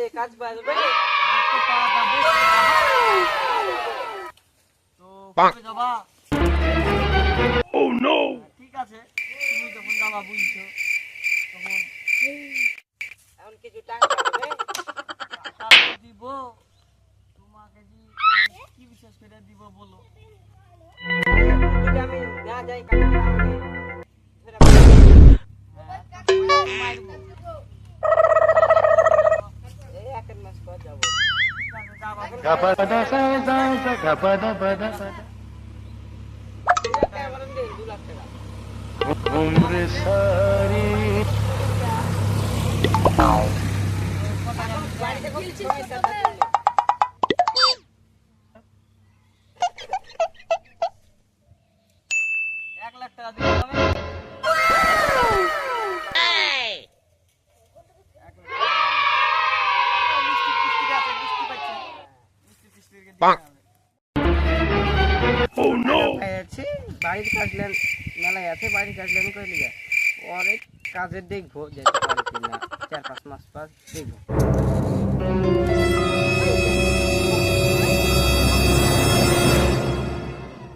এই কাজ পারবে তো পাওয়া যাবে তো কবে যাবা? Oh no! ঠিক আছে, তুমি যখন যাবা বুঝছো তখন এখন কিছু টাকা পাবে টাকা দিব। তোমাকে কি বিশেষ করে দিব বলো? যদি আমি না যাই কাজে আমাকে মারবো। এই এক মাস পর যাবো Gapada sa sa sa gapada pada pada. 2 lakh টাকা Umre sari. বাড়িতে কোনো পয়সা থাকে না। এক লাখ টাকা দিতে হবে। Oh no! আছে বাড়ির কাজ মেলায় আছে বাড়ির কাজ লেন করে লিগা অনেক কাজে দেখবো যেতে পারি কিনা 4-5 মাস পর দেখবো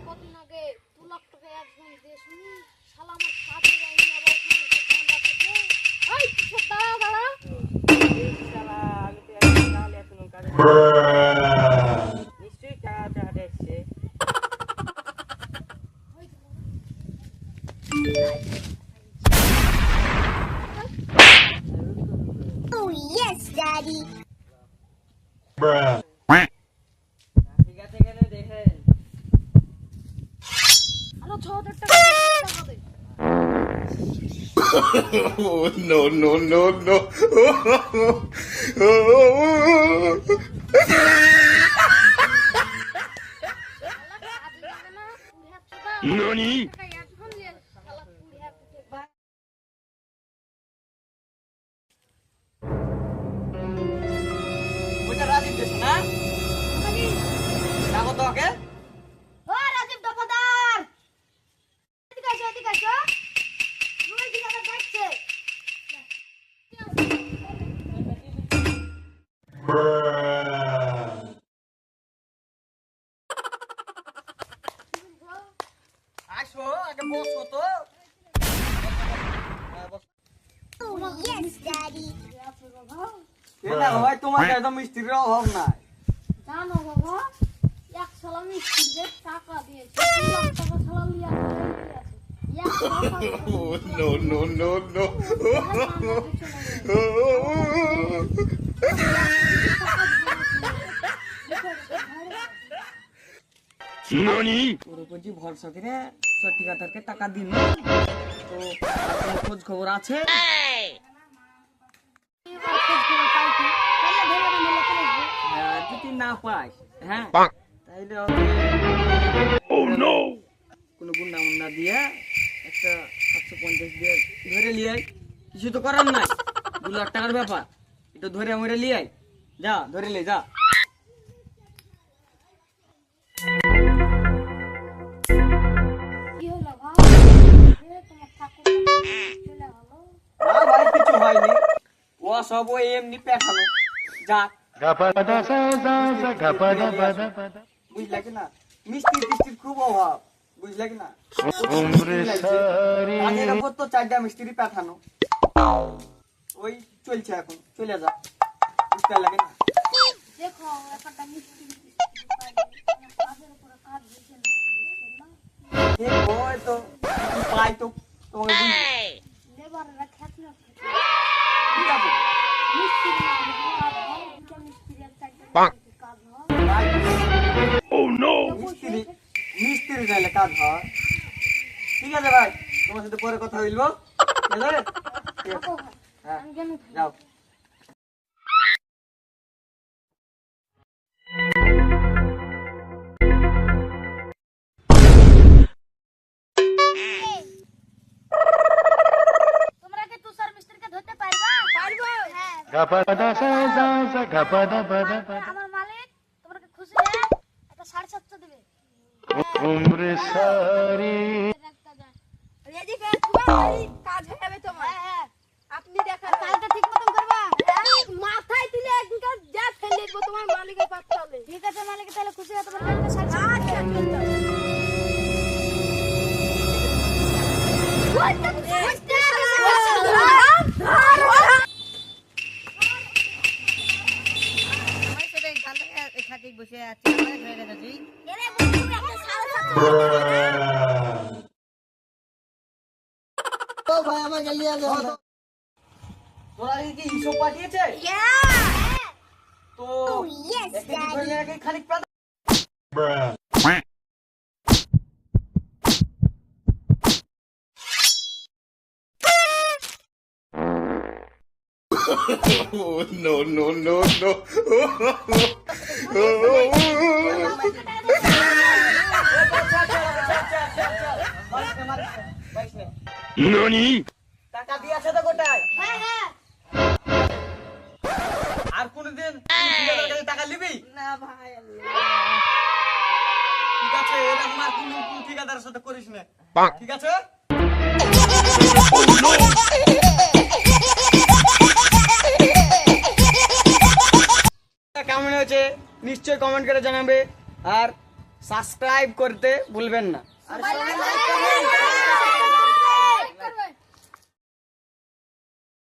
কতদিন আগে 2 লাখ টাকা অ্যাডভান্স দিয়ে শুনি শালা আমার কাজে যায়নি আবার গান্ডা থেকে এই কিছু দাঁড়া শালা আমি তো এখন তাহলে এখনো কাজে নিশ্চয়ই টাকা হাঁটাচ্ছে Oh yes daddy Bruh. ঠিক আছে এখানে দেখেন আরো 6000 টাকা দে Oh no no no no! Nani? ওইটা রাজীব দেশ না? দেখো তো ওকে। ও রাজীব দফাদার এদিকে আসো রুই দিকে আবার যাচ্ছে আসো আগে বসো তো। Oh yes daddy এ না ভাই তোমার কাছে তো মিস্ত্রির অভাব নাই। জানো বাবা এক সালা মিস্ত্রিকে টাকা দিয়েছে 2 লাখ টাকা সালা লিয়া আছে Oh no no no no! Nani? ওর উপর যে ভরসা করে সত্যি কথাকে টাকা দিন তো কোনো খোঁজ খবর আছে? হ্যাঁ, যদি না পাই হ্যাঁ তাইলে হবে Oh no! কোনো গুন্ডা মুন্ডা দিয়ে একটা 750 দিয়ে ধরে লিয়ে আয়। কিছু তো করার নাই 2 লাখ টাকার ব্যাপার এটা ধরে আমরা লিয়ে আয়। যা ধরে লে যা। কি হলো ভাই তোমার ঠাকুর চলে হলো না ভাই কিছু হয়নি ও সব ওই এমনি পেঠানো যা Gapada sa sa sa gapada pada pada. বুঝলা কি না মিস্ত্রির খুব অভাব বুঝলা কি না Umre sari. কাজের উপর তো 4টা মিস্ত্রি পাঠানো ওই চলছে এখন চলে যা বুঝতে লাগে না দেখো একটা মিস্ত্রি কাজের উপরে কাজ হয়েছে না দেখো তো পাই তো তোমাকে বুঝি লেবাররা খেতনা ঠিক আছে মিস্ত্রি না কাজ হয় দুটো মিস্ত্রি আর চারটা কাজ হয় পাই Oh no! মিস্ত্রি চাইলে কাজ হয় ঠিক আছে ভাই তোমার সাথে পরে কথা হইলবো ঠিক আছে থাকো ভাই হ্যাঁ আমি কেন যাও তোমরা কি তুষার মিস্ত্রিকে ধরতে পারবা পারবো হ্যাঁ Gapada sa sa sa gapada pada pada. আমার মালিক তোমরা কি খুশি হ্যাঁ এটা 750 দেবে Umre sari. রেডি করে তোমার কাজ হয়ে যাবে তোমার হ্যাঁ আপনি দেখেন কাজটা ঠিক মতন করবা মাথায় তুলে মালিকের পাঠালে। ঠিক আছে মালিক, তাহলে খুশি হতে পারবেন না, বসে আছি হয়ে গেছে তুই ভাই আমাকে লিয়ে যাও। তোরা কি হিসাব পাঠিয়েছে? তো একে কি ধরে একে খানিক পাতা No, no, no, no. NANI? টাকা দিয়েছে তো গোটায়। হ্যাঁ হ্যাঁ আর কোনদিন ঠিকাদারের কাছে টাকা নিবি? না ভাই ঠিক আছে, এরকম আর কোন ঠিকাদারের সাথে করিস না, ঠিক আছে? কেমন হয়েছে নিশ্চয়ই কমেন্ট করে জানাবে, আর সাবস্ক্রাইব করতে ভুলবেন না।